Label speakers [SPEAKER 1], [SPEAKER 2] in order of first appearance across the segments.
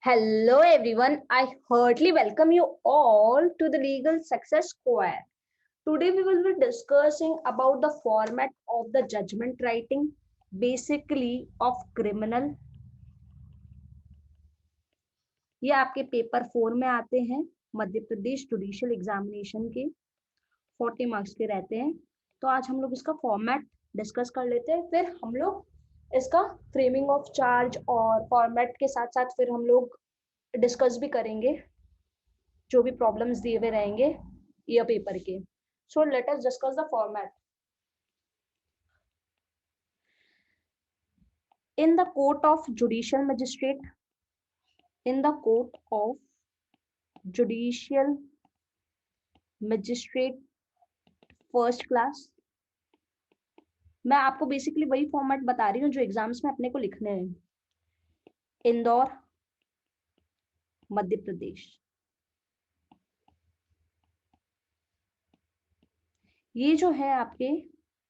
[SPEAKER 1] Hello everyone, I heartily welcome you all to the Legal Success Square. Today we will be discussing about the format of the judgment writing, basically of criminal. ये आपके paper 4 में आते हैं, Madhya Pradesh judicial examination के 40 marks के रहते हैं। तो आज हम लोग इसका फॉर्मेट डिस्कस कर लेते हैं, फिर हम लोग इसका फ्रेमिंग ऑफ चार्ज और फॉर्मेट के साथ साथ फिर हम लोग डिस्कस भी करेंगे जो भी प्रॉब्लम्स दिए हुए रहेंगे ईयर पेपर के। So let us discuss the format. In the court of judicial magistrate, in the court of judicial magistrate first class. मैं आपको बेसिकली वही फॉर्मेट बता रही हूँ जो एग्जाम्स में अपने को लिखने हैं। इंदौर, मध्य प्रदेश। ये जो है आपके,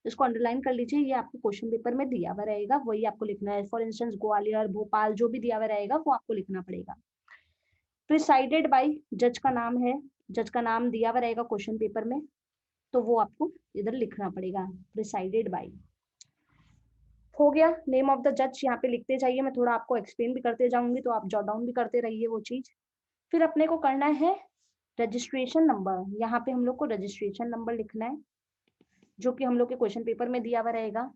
[SPEAKER 1] इसको अंडरलाइन कर लीजिए, ये आपको क्वेश्चन पेपर में दिया हुआ रहेगा, वही आपको लिखना है। फॉर इंस्टेंस ग्वालियर, भोपाल, जो भी दिया हुआ रहेगा वो आपको लिखना पड़ेगा। प्रिसाइडेड बाय, जज का नाम है, जज का नाम दिया हुआ रहेगा क्वेश्चन पेपर में, तो वो आपको इधर लिखना पड़ेगा, प्रिसाइडेड बाय। हो गया। नेम ऑफ द जज यहाँ पे लिखते जाइए, मैं थोड़ा आपको एक्सप्लेन भी करते जाऊंगी तो आप जॉट डाउन भी करते रहिए वो चीज। फिर अपने को करना है रजिस्ट्रेशन नंबर। यहाँ पे हम लोग को रजिस्ट्रेशन नंबर लिखना है जो कि हम लोग के क्वेश्चन पेपर में दिया हुआ रहेगा।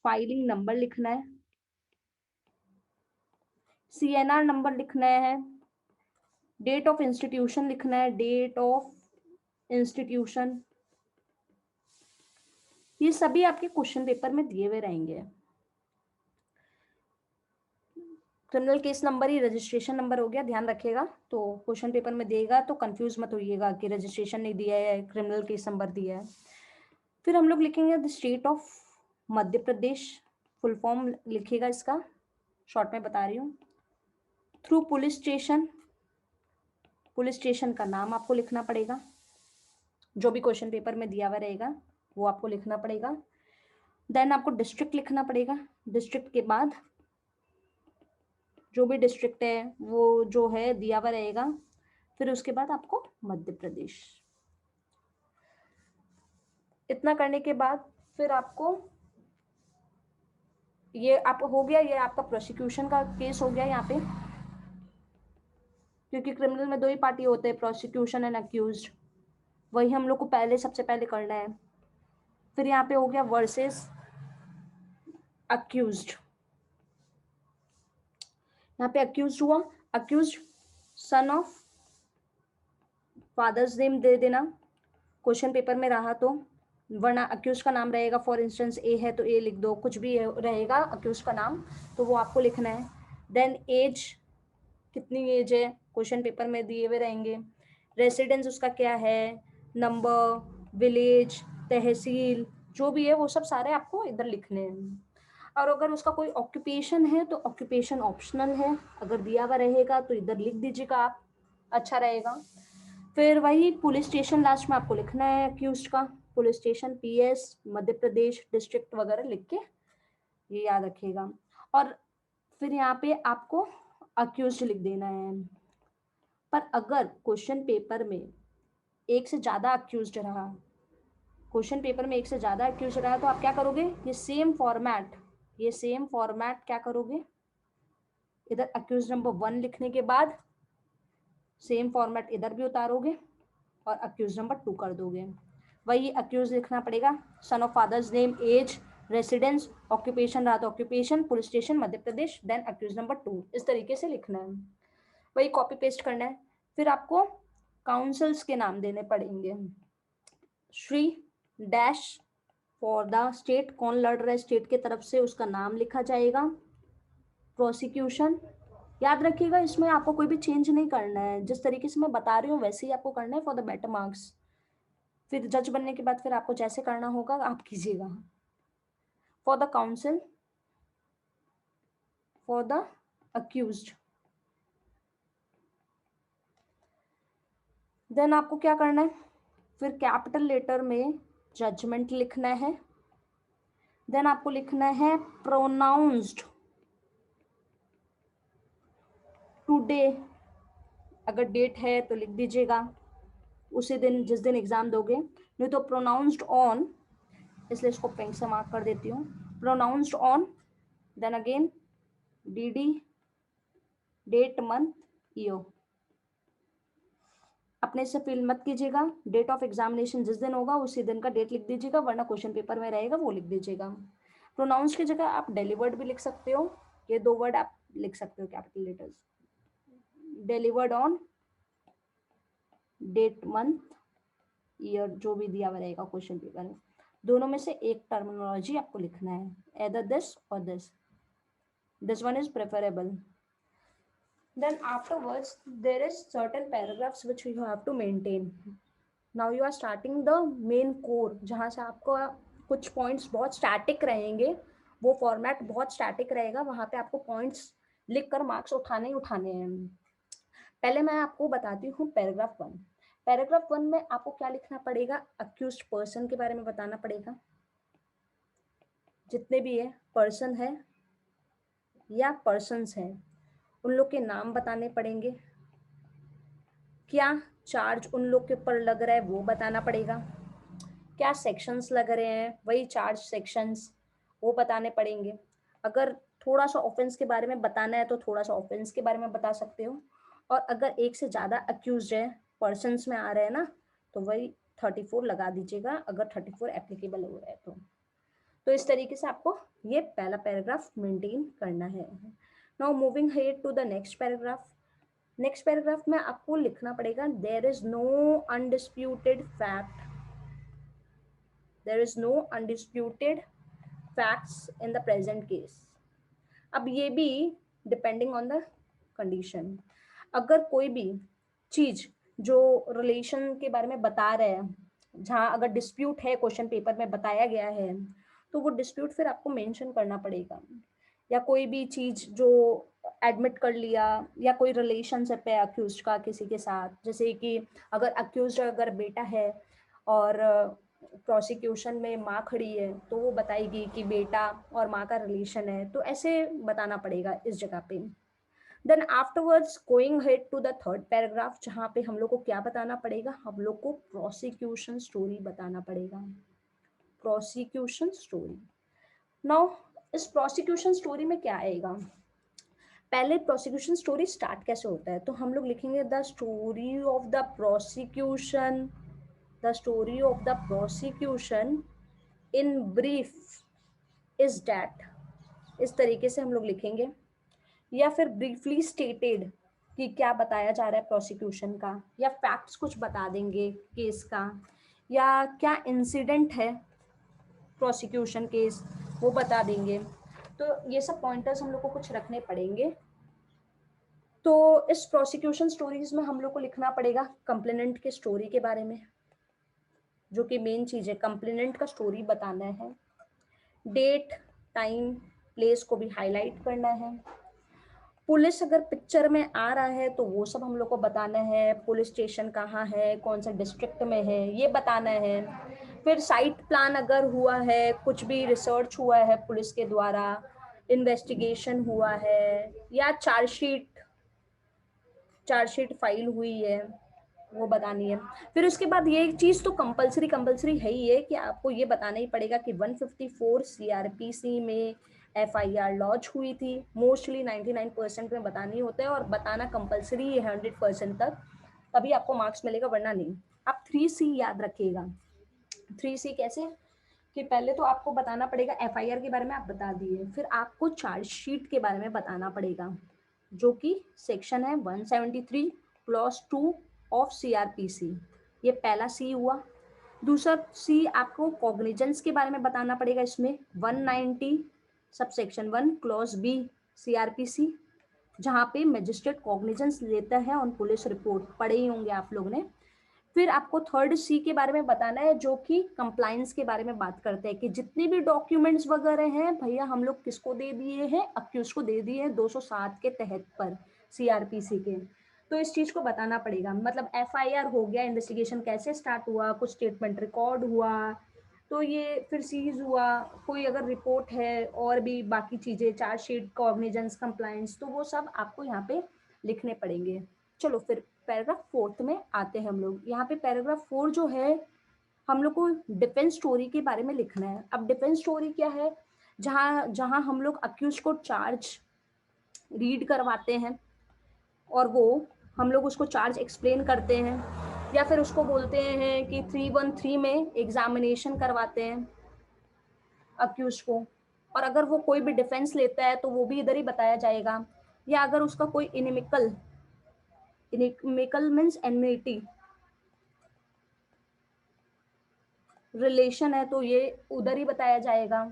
[SPEAKER 1] फाइलिंग नंबर लिखना है, CNR नंबर लिखना है, डेट ऑफ इंस्टीट्यूशन लिखना है, डेट ऑफ इंस्टीट्यूशन। ये सभी आपके क्वेश्चन पेपर में दिए हुए रहेंगे। क्रिमिनल केस नंबर ही रजिस्ट्रेशन नंबर हो गया, ध्यान रखिएगा। तो क्वेश्चन पेपर में देगा तो कंफ्यूज मत होइएगा कि रजिस्ट्रेशन नहीं दिया है, क्रिमिनल केस नंबर दिया है। फिर हम लोग लिखेंगे the state of Madhya Pradesh, full form लिखिएगा इसका, शॉर्ट में बता रही हूँ। Through police station, police station का नाम आपको लिखना पड़ेगा, जो भी क्वेश्चन पेपर में दिया हुआ रहेगा वो आपको लिखना पड़ेगा। देन आपको डिस्ट्रिक्ट लिखना पड़ेगा, डिस्ट्रिक्ट के बाद जो भी डिस्ट्रिक्ट है वो जो है दिया हुआ रहेगा, फिर उसके बाद आपको मध्य प्रदेश। इतना करने के बाद फिर आपको ये आप हो गया, ये आपका प्रोसिक्यूशन का केस हो गया यहाँ पे, क्योंकि क्रिमिनल में दो ही पार्टी होते हैं, प्रोसिक्यूशन एंड अक्यूज्ड। वही हम लोग को पहले सबसे पहले करना है। फिर यहाँ पे हो गया वर्सेस अक्यूज्ड। यहाँ पे अक्यूज्ड हुआ, accused son of, father's name दे देना क्वेश्चन पेपर में रहा तो, वरना अक्यूज का नाम रहेगा, फॉर इंस्टेंस ए है तो ए लिख दो, कुछ भी रहेगा अक्यूज का नाम तो वो आपको लिखना है। देन एज, कितनी एज है क्वेश्चन पेपर में दिए हुए रहेंगे। रेसिडेंस उसका क्या है, नंबर, विलेज, तहसील, जो भी है वो सब सारे आपको इधर लिखने हैं। और अगर उसका कोई ऑक्यूपेशन है तो ऑक्यूपेशन ऑप्शनल है, अगर दिया हुआ रहेगा तो इधर लिख दीजिएगा आप, अच्छा रहेगा। फिर वही पुलिस स्टेशन लास्ट में आपको लिखना है अक्यूज का, police station, PS, Madhya Pradesh, district वगैरह लिख के ये याद रखिएगा। और फिर यहाँ पे आपको अक्यूज लिख देना है। पर अगर क्वेश्चन पेपर में एक से ज्यादा अक्यूज रहा, क्वेश्चन पेपर में एक से ज्यादा अक्यूज रहा तो आप क्या करोगे, ये सेम फॉर्मेट क्या करोगे, इधर अक्यूज नंबर 1 लिखने के बाद सेम फॉर्मेट इधर भी उतारोगे और अक्यूज नंबर 2 कर दोगे। वही अक्यूज लिखना पड़ेगा, son of father's name, age, residence, occupation रहा तो occupation, police station, Madhya Pradesh, then accuse number 2, इस तरीके से लिखना है। वही कॉपी पेस्ट करना है। फिर आपको काउंसिल्स के नाम देने पड़ेंगे। Shri dash for the state, कौन लड़ रहा है स्टेट के तरफ से उसका नाम लिखा जाएगा। प्रोसिक्यूशन, याद रखिएगा इसमें आपको कोई भी चेंज नहीं करना है, जिस तरीके से मैं बता रही हूँ वैसे ही आपको करना है फॉर द बेटर मार्क्स। फिर जज बनने के बाद फिर आपको जैसे करना होगा आप कीजिएगा। For the council, for the accused. Then आपको क्या करना है, फिर कैपिटल लेटर में जजमेंट लिखना है। देन आपको लिखना है प्रोनाउंस्ड, टुडे अगर डेट है तो लिख दीजिएगा उसी दिन जिस दिन एग्जाम दोगे, नहीं तो प्रोनाउंस्ड ऑन, इसलिए इसको पिंक से मार्क कर देती हूँ, pronounced on, then again D, date month year. अपने से फिल मत कीजिएगा, डेट ऑफ एग्जामिनेशन जिस दिन होगा उसी दिन का डेट लिख दीजिएगा, वरना क्वेश्चन पेपर में रहेगा वो लिख दीजिएगा। प्रोनाउंस की जगह आप डिलीवर्ड भी लिख सकते हो, ये 2 वर्ड आप लिख सकते हो capital letters, delivered on date month year, जो भी दिया हुआ रहेगा क्वेश्चन पेपर में, दोनों में से एक टर्मिनोलॉजी आपको लिखना है, either दिस और this one is preferable. Then afterwards there is certain paragraphs which you have to maintain. Now you are starting the main core, जहाँ से आपको कुछ पॉइंट्स बहुत स्टैटिक रहेंगे, वो फॉर्मेट बहुत स्टैटिक रहेगा, वहाँ पे आपको पॉइंट्स लिख कर मार्क्स उठाने ही उठाने हैं। पहले मैं आपको बताती हूँ पैराग्राफ 1। पैराग्राफ 1 में आपको क्या लिखना पड़ेगा, अक्यूज्ड पर्सन के बारे में बताना पड़ेगा, जितने भी है पर्सन है या पर्सन्स हैं उन लोग के नाम बताने पड़ेंगे, क्या चार्ज उन लोग के ऊपर लग रहा है वो बताना पड़ेगा, क्या सेक्शंस लग रहे हैं वही चार्ज सेक्शंस वो बताने पड़ेंगे। अगर थोड़ा सा ऑफेंस के बारे में बताना है तो थोड़ा सा ऑफेंस के बारे में बता सकते हो, और अगर एक से ज़्यादा अक्यूज है पर्सन्स में आ रहे हैं ना तो वही 34 लगा दीजिएगा, अगर 34 एप्लीकेबल हो रहा है तो इस तरीके से आपको ये पहला पैराग्राफ मेंटेन करना है। Now moving head to the next paragraph. Next paragraph में आपको लिखना पड़ेगा there is no undisputed fact, there is no undisputed facts in the present case. अब ये भी डिपेंडिंग ऑन द कंडीशन, अगर कोई भी चीज जो रिलेशन के बारे में बता रहे हैं, जहाँ अगर डिस्प्यूट है क्वेश्चन पेपर में बताया गया है तो वो डिस्प्यूट फिर आपको मेंशन करना पड़ेगा, या कोई भी चीज जो एडमिट कर लिया, या कोई रिलेशनशिप है अक्यूज का किसी के साथ, जैसे कि अगर अक्यूज अगर बेटा है और प्रोसिक्यूशन में माँ खड़ी है तो वो बताएगी कि बेटा और माँ का रिलेशन है, तो ऐसे बताना पड़ेगा इस जगह पे। Then afterwards going head to the third paragraph, जहाँ पे हम लोग को क्या बताना पड़ेगा, हम लोग को प्रोसिक्यूशन स्टोरी बताना पड़ेगा, प्रोसिक्यूशन स्टोरी। नाउ इस प्रोसिक्यूशन स्टोरी में क्या आएगा, पहले प्रोसिक्यूशन स्टोरी स्टार्ट कैसे होता है, तो हम लोग लिखेंगे the story of the prosecution, the story of the prosecution in brief is that, इस तरीके से हम लोग लिखेंगे, या फिर ब्रीफली स्टेटेड कि क्या बताया जा रहा है प्रोसिक्यूशन का, या फैक्ट्स कुछ बता देंगे केस का, या क्या इंसिडेंट है प्रोसिक्यूशन केस वो बता देंगे। तो ये सब पॉइंटर्स हम लोग को कुछ रखने पड़ेंगे। तो इस प्रोसिक्यूशन स्टोरीज में हम लोग को लिखना पड़ेगा कंप्लेनेंट के स्टोरी के बारे में, जो कि मेन चीज है, कंप्लेनेंट का स्टोरी बताना है, डेट टाइम प्लेस को भी हाईलाइट करना है, पुलिस अगर पिक्चर में आ रहा है तो वो सब हम लोग को बताना है, पुलिस स्टेशन कहाँ है, कौन सा डिस्ट्रिक्ट में है ये बताना है। फिर साइट प्लान अगर हुआ है, कुछ भी रिसर्च हुआ है पुलिस के द्वारा, इन्वेस्टिगेशन हुआ है, या चार्जशीट फाइल हुई है वो बतानी है। फिर उसके बाद ये चीज़ तो कंपलसरी है ही है कि आपको ये बताना ही पड़ेगा कि 154 CRPC में FIR लॉन्च हुई थी, मोस्टली 99% में बतानी होता है, और बताना कंपलसरी है 100% तक, तभी आपको मार्क्स मिलेगा, वरना नहीं। आप 3C याद रखिएगा। 3C कैसे, कि पहले तो आपको बताना पड़ेगा FIR के बारे में, आप बता दिए, फिर आपको चार्जशीट के बारे में बताना पड़ेगा, जो कि सेक्शन है 173 क्लॉज 2 ऑफ CRPC, ये पहला C हुआ। दूसरा C आपको कॉग्निजेंस के बारे में बताना पड़ेगा, इसमें 190 sub section 1 clause B CRPC, जहाँ पे मजिस्ट्रेट कॉग्निजेंस लेता है ऑन पुलिस रिपोर्ट, पढ़े ही होंगे आप लोग ने। फिर आपको थर्ड C के बारे में बताना है, जो कि कंप्लायंस के बारे में बात करते हैं, कि जितने भी डॉक्यूमेंट्स वगैरह हैं भैया हम लोग किसको दे दिए हैं, अक्यूज को दे दिए हैं 207 के तहत पर CRPC के, तो इस चीज को बताना पड़ेगा। मतलब FIR हो गया, इन्वेस्टिगेशन कैसे स्टार्ट हुआ, कुछ स्टेटमेंट रिकॉर्ड हुआ, तो ये फिर सीज हुआ, कोई अगर रिपोर्ट है और भी बाकी चीजें, चार्जशीट, कॉग्निजेंस, कंप्लायंस, तो वो सब आपको यहाँ पे लिखने पड़ेंगे। चलो फिर पैराग्राफ 4 में आते हैं हम लोग। यहाँ पे पैराग्राफ 4 जो है हम लोग को डिफेंस स्टोरी के बारे में लिखना है। अब डिफेंस स्टोरी क्या है, जहाँ जहाँ हम लोग अक्यूज को चार्ज रीड करवाते हैं और वो हम लोग उसको चार्ज एक्सप्लेन करते हैं, या फिर उसको बोलते हैं कि 313 में एग्जामिनेशन करवाते हैं अक्यूज को। और अगर वो कोई भी डिफेंस लेता है तो वो भी इधर ही बताया जाएगा, या अगर उसका कोई inimical, inimical means enmity relation है तो ये उधर ही बताया जाएगा।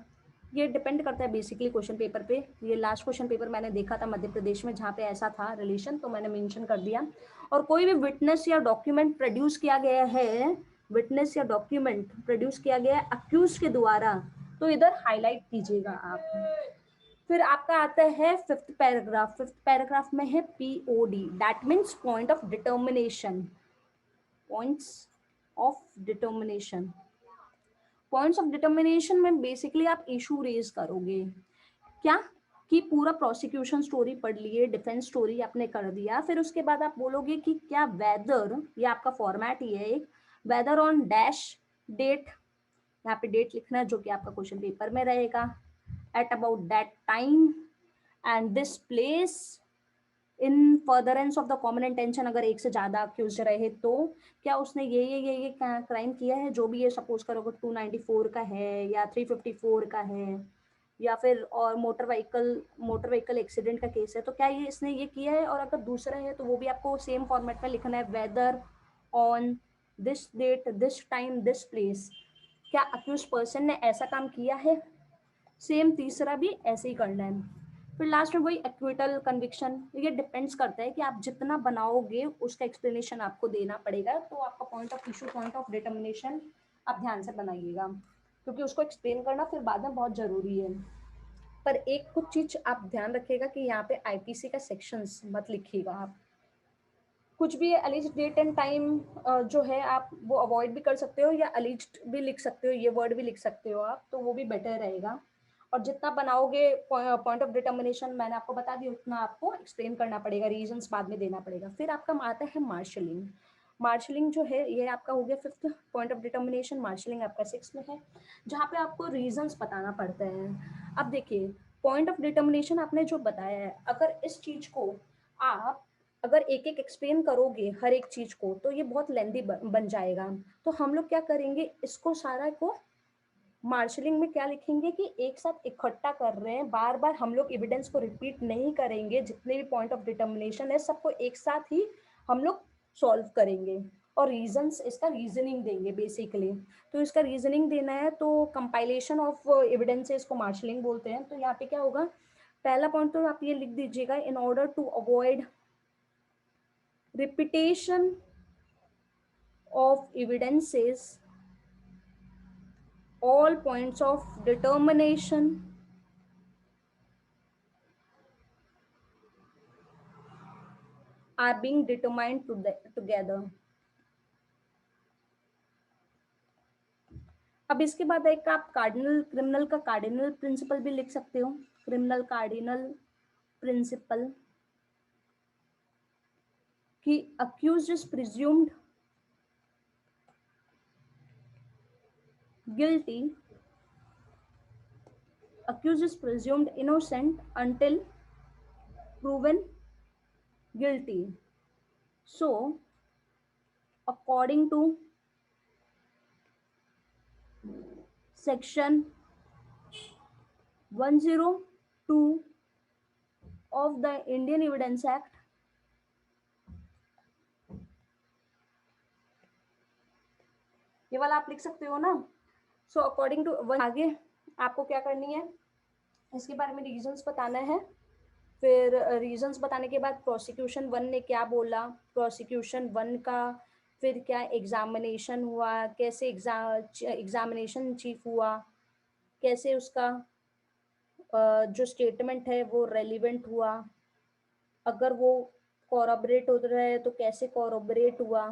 [SPEAKER 1] ये डिपेंड करता है बेसिकली क्वेश्चन पेपर पे। ये लास्ट क्वेश्चन पेपर मैंने देखा था मध्य प्रदेश में, जहाँ पे ऐसा था रिलेशन, तो मैंने मेंशन कर दिया। और कोई भी विटनेस या डॉक्यूमेंट प्रोड्यूस किया गया है, विटनेस या डॉक्यूमेंट प्रोड्यूस किया गया है अक्यूज के द्वारा, तो इधर हाईलाइट कीजिएगा आप। फिर आपका आता है फिफ्थ पैराग्राफ। फिफ्थ पैराग्राफ में है POD, that means point of determination. Points of determination, points of determination में बेसिकली आप इशू रेज करोगे क्या, कि पूरा प्रोसिक्यूशन स्टोरी पढ़ लिए, डिफेंस स्टोरी आपने कर दिया, फिर उसके बाद आप बोलोगे कि क्या वेदर, ये आपका फॉर्मेट ही है एक, वेदर ऑन डैश डेट, यहाँ पे डेट लिखना है जो कि आपका क्वेश्चन पेपर में रहेगा, at about that time and this place in furtherance of the common intention, अगर एक से ज्यादा अक्यूज रहे तो क्या उसने ये क्राइम किया है, जो भी ये सपोज करो 294 का है या 354 का है, या फिर और मोटर व्हीकल एक्सीडेंट का केस है, तो क्या ये इसने ये किया है। और अगर दूसरा है तो वो भी आपको सेम फॉर्मेट में लिखना है, whether on this date this time this place, क्या अक्यूज पर्सन ने ऐसा काम किया है। सेम तीसरा भी ऐसे ही करना है। फिर लास्ट में वही एक्विटल कन्विक्शन, ये डिपेंड्स करता है कि आप जितना बनाओगे उसका एक्सप्लेनेशन आपको देना पड़ेगा। तो आपका point of issue, point of determination आप ध्यान से बनाइएगा, क्योंकि उसको एक्सप्लेन करना फिर बाद में बहुत जरूरी है। पर एक कुछ चीज आप ध्यान रखिएगा कि यहाँ पे आईपीसी का सेक्शंस मत लिखिएगा आप, कुछ भी अलिज्ड डेट एंड टाइम जो है आप वो अवॉइड भी कर सकते हो, या अलिज्ड भी लिख सकते हो, ये वर्ड भी लिख सकते हो आप, तो वो भी बेटर रहेगा। और जितना बनाओगे पॉइंट ऑफ डिटर्मिनेशन मैंने आपको बता दिया, उतना आपको एक्सप्लेन करना पड़ेगा, रीजंस बाद में देना पड़ेगा। फिर आपका आता है मार्शलिंग। मार्शलिंग जो है ये आपका हो गया fifth point of determination, marshalling आपका 6 में है, जहाँ पे आपको रीजंस बताना पड़ता है। अब देखिए पॉइंट ऑफ डिटर्मिनेशन आपने जो बताया है, अगर इस चीज को आप अगर एक एक एक्सप्लेन करोगे हर एक चीज को तो ये बहुत लेंदी बन जाएगा। तो हम लोग क्या करेंगे, इसको सारा को मार्शलिंग में क्या लिखेंगे कि एक साथ इकट्ठा कर रहे हैं, बार बार हम लोग एविडेंस को रिपीट नहीं करेंगे, जितने भी पॉइंट ऑफ डिटर्मिनेशन है सबको एक साथ ही हम लोग सॉल्व करेंगे, और रीजंस इसका रीजनिंग देंगे बेसिकली। तो इसका रीजनिंग देना है तो कंपाइलेशन ऑफ एविडेंस इसको मार्शलिंग बोलते हैं। तो यहाँ पे क्या होगा, पहला पॉइंट तो आप ये लिख दीजिएगा, in order to avoid repetition of evidences, all points of determination are being determined together. अब इसके बाद एक आप कार्डिनल, क्रिमिनल का कार्डिनल प्रिंसिपल भी लिख सकते हो, क्रिमिनल कार्डिनल प्रिंसिपल, कि accused is presumed guilty, accused is presumed innocent until proven guilty. So according to section 102 of the Indian Evidence Act, ये वाला आप लिख सकते हो ना। सो अकॉर्डिंग टू आगे आपको क्या करनी है, इसके बारे में रीजंस बताना है। फिर रीजंस बताने के बाद प्रोसिक्यूशन वन ने क्या बोला, प्रोसिक्यूशन वन का फिर क्या एग्जामिनेशन हुआ, कैसे एग्जामिनेशन चीफ हुआ, कैसे उसका जो स्टेटमेंट है वो रेलिवेंट हुआ, अगर वो कॉरबरेट हो रहा है तो कैसे कॉरबरेट हुआ,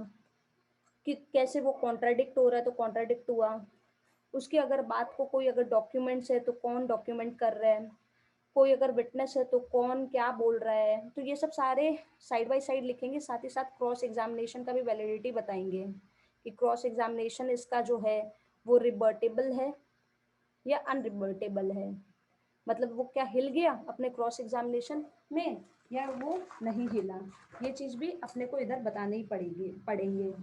[SPEAKER 1] कि कैसे वो कॉन्ट्राडिक्ट हो रहा है तो कॉन्ट्राडिक्ट हुआ, उसकी अगर बात को कोई अगर डॉक्यूमेंट्स है तो कौन डॉक्यूमेंट कर रहा है, कोई अगर विटनेस है तो कौन क्या बोल रहा है, तो ये सब सारे साइड बाय साइड लिखेंगे। साथ ही साथ क्रॉस एग्जामिनेशन का भी वैलिडिटी बताएंगे कि क्रॉस एग्जामिनेशन इसका जो है वो रिबर्टेबल है या अनरिबर्टेबल है, मतलब वो क्या हिल गया अपने क्रॉस एग्जामिनेशन में या वो नहीं हिला, ये चीज़ भी अपने को इधर बतानी पड़ेंगे।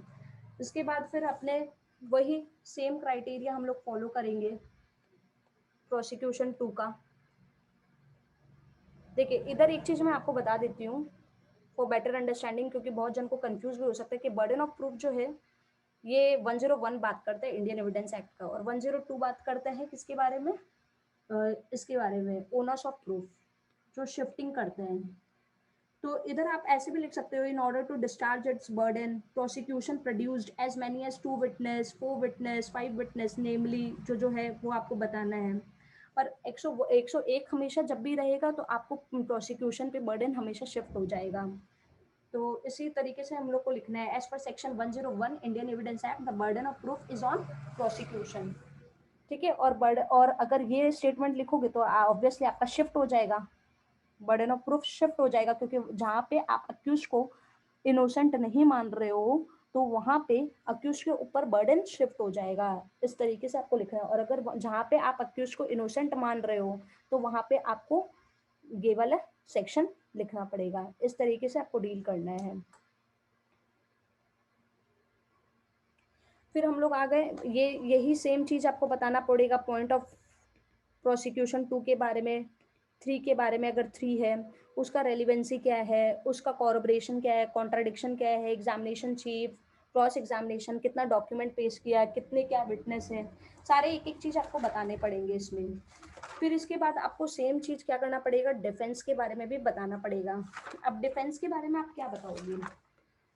[SPEAKER 1] इसके बाद फिर अपने वही सेम क्राइटेरिया हम लोग फॉलो करेंगे प्रोसिक्यूशन 2 का। देखिए इधर एक चीज़ मैं आपको बता देती हूँ फॉर बेटर अंडरस्टैंडिंग, क्योंकि बहुत जन को कंफ्यूज भी हो सकता है कि बर्डन ऑफ प्रूफ जो है ये 101 बात करता है इंडियन एविडेंस एक्ट का, और 102 बात करता है किसके बारे में, इसके बारे में ओनर्स ऑफ प्रूफ जो शिफ्टिंग करते हैं। तो इधर आप ऐसे भी लिख सकते हो, in order to discharge its burden prosecution produced as many as 2 witness 4 witness 5 witness namely, जो है वो आपको बताना है। पर 101 हमेशा जब भी रहेगा तो आपको प्रोसिक्यूशन पे बर्डन हमेशा शिफ्ट हो जाएगा। तो इसी तरीके से हम लोग को लिखना है, as per section 101 Indian evidence act the burden of proof is on prosecution. ठीक है, और अगर ये स्टेटमेंट लिखोगे तो ऑब्वियसली आपका शिफ्ट हो जाएगा, बर्डन ऑफ प्रूफ शिफ्ट हो जाएगा, क्योंकि जहाँ पे आप अक्यूज को इनोसेंट नहीं मान रहे हो तो वहाँ पे अक्यूज के ऊपर बर्डन शिफ्ट हो जाएगा। इस तरीके से आपको लिखना है। और अगर जहाँ पे आप अक्यूज को इनोसेंट मान रहे हो तो वहाँ पे आपको ये वाला सेक्शन लिखना पड़ेगा। इस तरीके से आपको डील करना है। फिर हम लोग आ गए, यही सेम चीज़ आपको बताना पड़ेगा पॉइंट ऑफ प्रोसिक्यूशन 2 के बारे में, 3 के बारे में। अगर 3 है उसका रेलिवेंसी क्या है, उसका कॉरबोरेशन क्या है, कॉन्ट्राडिक्शन क्या है, एग्जामिनेशन चीफ, क्रॉस एग्जामिनेशन, कितना डॉक्यूमेंट पेश किया, कितने क्या विटनेस है, सारे एक एक चीज़ आपको बताने पड़ेंगे इसमें। फिर इसके बाद आपको सेम चीज़ क्या करना पड़ेगा, डिफेंस के बारे में भी बताना पड़ेगा। अब डिफेंस के बारे में आप क्या बताओगे,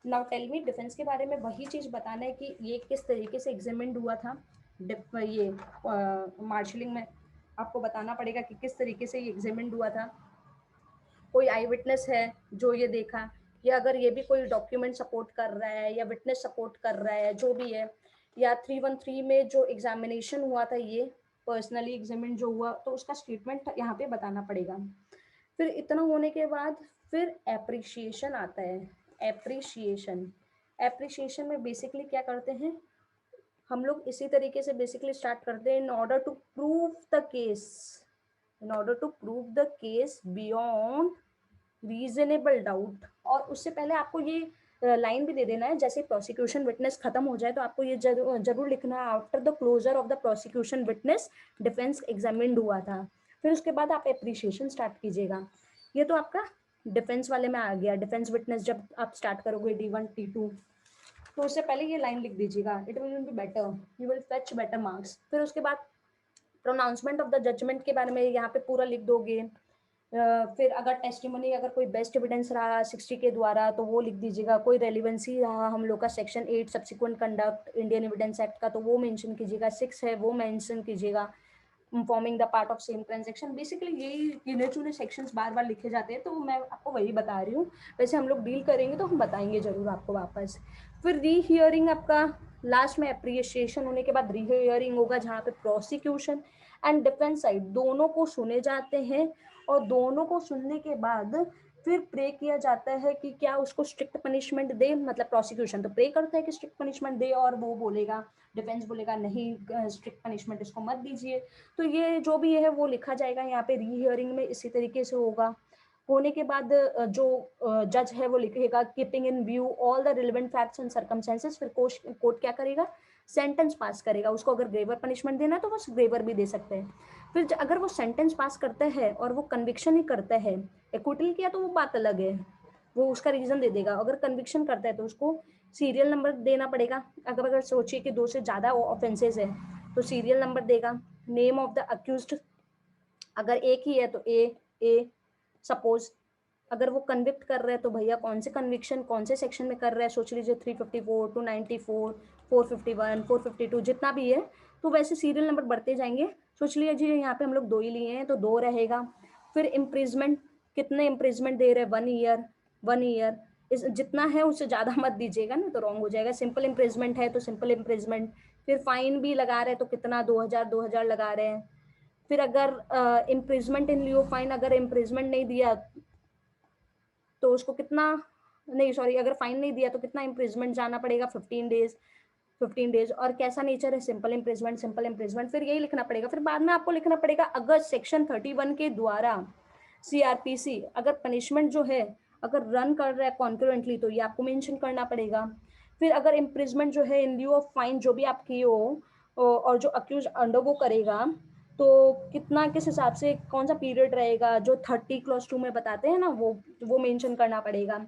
[SPEAKER 1] नाउ टेल मी। डिफेंस के बारे में वही चीज़ बताना है कि ये किस तरीके से एग्जामिन्ड हुआ था, ये मार्शलिंग में आपको बताना पड़ेगा कि किस तरीके से ये एग्जामिन्ड हुआ था। कोई आई विटनेस है जो ये देखा, या अगर ये भी कोई डॉक्यूमेंट सपोर्ट कर रहा है या विटनेस सपोर्ट कर रहा है, जो भी है, या 313 में जो एग्जामिनेशन हुआ था ये पर्सनली एग्जामिन जो हुआ, तो उसका स्टेटमेंट यहाँ पे बताना पड़ेगा। फिर इतना होने के बाद फिर एप्रिशिएशन आता है। एप्रिशिएशन में बेसिकली क्या करते हैं हम लोग, इसी तरीके से बेसिकली स्टार्ट करते हैं, in order to prove the case beyond reasonable doubt. और उससे पहले आपको ये लाइन भी दे देना है, जैसे प्रोसिक्यूशन विटनेस खत्म हो जाए तो आपको ये जरूर लिखना है, after the closure of the prosecution witness defence examined हुआ था। फिर उसके बाद आप एप्रिशिएशन स्टार्ट कीजिएगा। ये तो आपका डिफेंस वाले में आ गया। डिफेंस विटनेस जब आप स्टार्ट करोगे D1 T2, तो उससे पहले ये लाइन लिख दीजिएगा, it will be better, you will fetch better marks. फिर उसके बाद प्रोनाउंसमेंट ऑफ द जजमेंट के बारे में यहाँ पे पूरा लिख दोगे। फिर अगर टेस्टिमनी, अगर कोई बेस्ट एविडेंस रहा 60 के द्वारा तो वो लिख दीजिएगा। कोई रेलिवेंसी रहा हम लोग का section 8 subsequent conduct Indian evidence act का, तो वो मेंशन कीजिएगा। 6 है वो मेंशन कीजिएगा, forming the part of same transaction. Basically यही गिने चुने सेक्शंस बार बार लिखे जाते हैं, तो मैं आपको वही बता रही हूँ। वैसे हम लोग डील करेंगे तो हम बताएंगे जरूर आपको वापस। फिर री हियरिंग आपका लास्ट में, अप्रिशिएशन होने के बाद री हियरिंग होगा, जहाँ पे प्रोसिक्यूशन एंड डिफेंस साइड दोनों को सुने जाते हैं, और दोनों को सुनने के बाद फिर प्रे किया जाता है कि क्या उसको स्ट्रिक्ट पनिशमेंट दे। मतलब प्रोसिक्यूशन तो प्रे करता है कि स्ट्रिक्ट पनिशमेंट दे, और वो बोलेगा, डिफेंस बोलेगा नहीं स्ट्रिक्ट पनिशमेंट इसको मत दीजिए। तो ये जो भी है वो लिखा जाएगा यहाँ पे री हियरिंग में, इसी तरीके से होगा। होने के बाद जो जज है वो लिखेगा, keeping in view all the relevant facts and circumstances. फिर कोर्ट क्या करेगा, सेंटेंस पास करेगा। उसको अगर ग्रेवर पनिशमेंट देना है तो वो ग्रेवर भी दे सकते हैं। फिर अगर वो सेंटेंस पास करता है और वो कन्विक्शन ही करता है, एक्विटल किया तो वो बात अलग है, वो उसका रीजन दे देगा। अगर कन्विक्शन करता है तो उसको सीरियल नंबर देना पड़ेगा। अगर सोचिए कि 2 से ज़्यादा ऑफेंसेस है तो सीरियल नंबर देगा। नेम ऑफ द अक्यूज्ड, अगर एक ही है तो ए सपोज। अगर वो कन्विक्ट कर रहे हैं तो भैया कौन से कन्विक्शन कौन से सेक्शन में कर रहे हैं, सोच लीजिए 354 294 451 452 जितना भी है, तो वैसे सीरियल नंबर बढ़ते जाएंगे। सोच लीजिए यहाँ पे हम लोग 2 ही लिए हैं तो 2 रहेगा। फिर इम्प्रिजमेंट, कितने इम्प्रिजमेंट दे रहे हैं, 1 ईयर। इस जितना है उससे ज़्यादा मत दीजिएगा ना, तो रॉन्ग हो जाएगा। सिंपल इम्प्रिजमेंट है तो सिंपल इम्प्रिजमेंट। फिर फाइन भी लगा रहे हैं तो कितना, 2000 2000 लगा रहे हैं। फिर अगर इम्प्रिजमेंट इन लियो फाइन, अगर इम्प्रिजमेंट नहीं दिया तो उसको कितना, नहीं सॉरी, अगर फाइन नहीं दिया तो कितना इम्प्रिजमेंट जाना पड़ेगा, 15 डेज। 15 डेज। और कैसा नेचर है, सिंपल इम्प्रिजमेंट, सिंपल इम्प्रिजमेंट, फिर यही लिखना पड़ेगा। फिर बाद में आपको लिखना पड़ेगा अगर सेक्शन 31 के द्वारा सीआरपीसी अगर पनिशमेंट जो है अगर रन कर रहा है कॉन्करेंटली तो ये आपको मेंशन करना पड़ेगा। फिर अगर इम्प्रिजमेंट जो है इन लिeu ऑफ फाइन जो भी आप किए हो और जो अक्यूज अंडरगो करेगा तो कितना, किस हिसाब से, कौन सा पीरियड रहेगा, जो 30 क्लॉज 2 में बताते हैं ना, वो मेंशन करना पड़ेगा।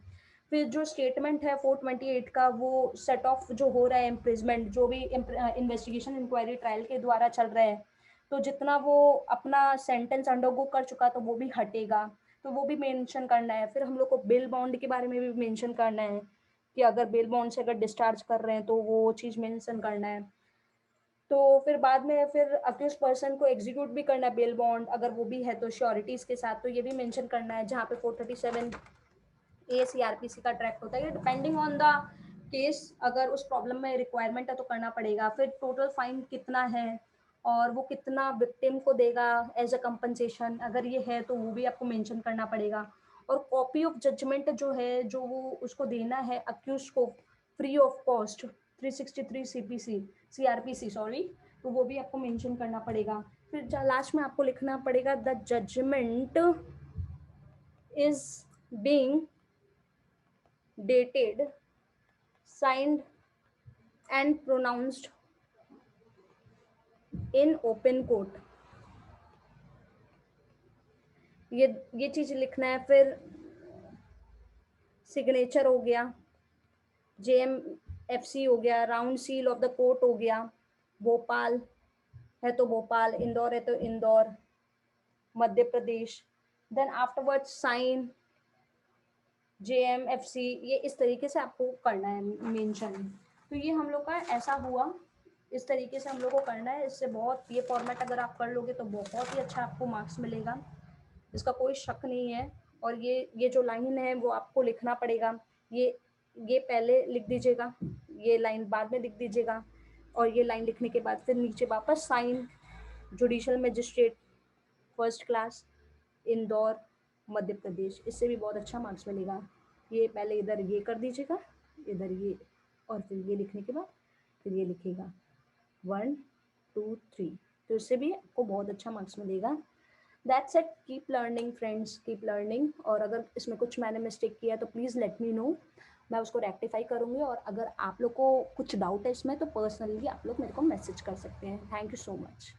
[SPEAKER 1] फिर जो स्टेटमेंट है 428 का, वो सेट ऑफ जो हो रहा है इम्प्रिजमेंट, जो भी इन्वेस्टिगेशन इंक्वायरी ट्रायल के द्वारा चल रहा है, तो जितना वो अपना सेंटेंस अंडरगो कर चुका तो वो भी हटेगा, तो वो भी मेंशन करना है। फिर हम लोग को बेल बॉन्ड के बारे में भी मेंशन करना है कि अगर बेल बॉन्ड से अगर डिस्चार्ज कर रहे हैं तो वो चीज़ मेंशन करना है। तो फिर बाद में फिर अक्यूज पर्सन को एग्जीक्यूट भी करना है बेल बॉन्ड, अगर वो भी है तो श्योरिटीज के साथ, तो ये भी मेंशन करना है। जहाँ पे 437 ACRPC का ट्रैक होता है, डिपेंडिंग ऑन द केस, अगर उस प्रॉब्लम में रिक्वायरमेंट है तो करना पड़ेगा। फिर टोटल फाइन कितना है और वो कितना विक्टिम को देगा एज अ कंपनसेशन, अगर ये है तो वो भी आपको मेंशन करना पड़ेगा। और कॉपी ऑफ जजमेंट जो है, जो वो उसको देना है अक्यूज को free of cost, 363 CPC CRPC sorry, तो वो भी आपको मेंशन करना पड़ेगा। फिर लास्ट में आपको लिखना पड़ेगा the judgment is being dated, signed and pronounced in open court। ये चीज लिखना है। फिर सिग्नेचर हो गया, JMFC हो गया, round seal of the court हो गया, भोपाल है तो भोपाल, इंदौर है तो Indore, Madhya Pradesh. Then afterward sign JMFC, ये इस तरीके से आपको करना है मेंशन। तो ये हम लोग का ऐसा हुआ, इस तरीके से हम लोग को करना है। इससे बहुत, ये फॉर्मेट अगर आप कर लोगे तो बहुत ही अच्छा आपको मार्क्स मिलेगा, इसका कोई शक नहीं है। और ये जो लाइन है वो आपको लिखना पड़ेगा, ये पहले लिख दीजिएगा, ये लाइन बाद में लिख दीजिएगा, और ये लाइन लिखने के बाद फिर नीचे वापस sign judicial magistrate first class Indore Madhya Pradesh, इससे भी बहुत अच्छा मार्क्स मिलेगा। ये पहले इधर ये कर दीजिएगा, इधर ये, और फिर ये लिखने के बाद फिर ये लिखेगा 1 2 3, तो इससे भी आपको बहुत अच्छा मार्क्स मिलेगा। That's it, keep learning friends, keep learning. और अगर इसमें कुछ मैंने मिस्टेक किया तो प्लीज़ लेट मी नो, मैं उसको रेक्टिफाई करूँगी। और अगर आप लोग को कुछ डाउट है इसमें तो पर्सनली आप लोग मेरे को मैसेज कर सकते हैं। Thank you so much.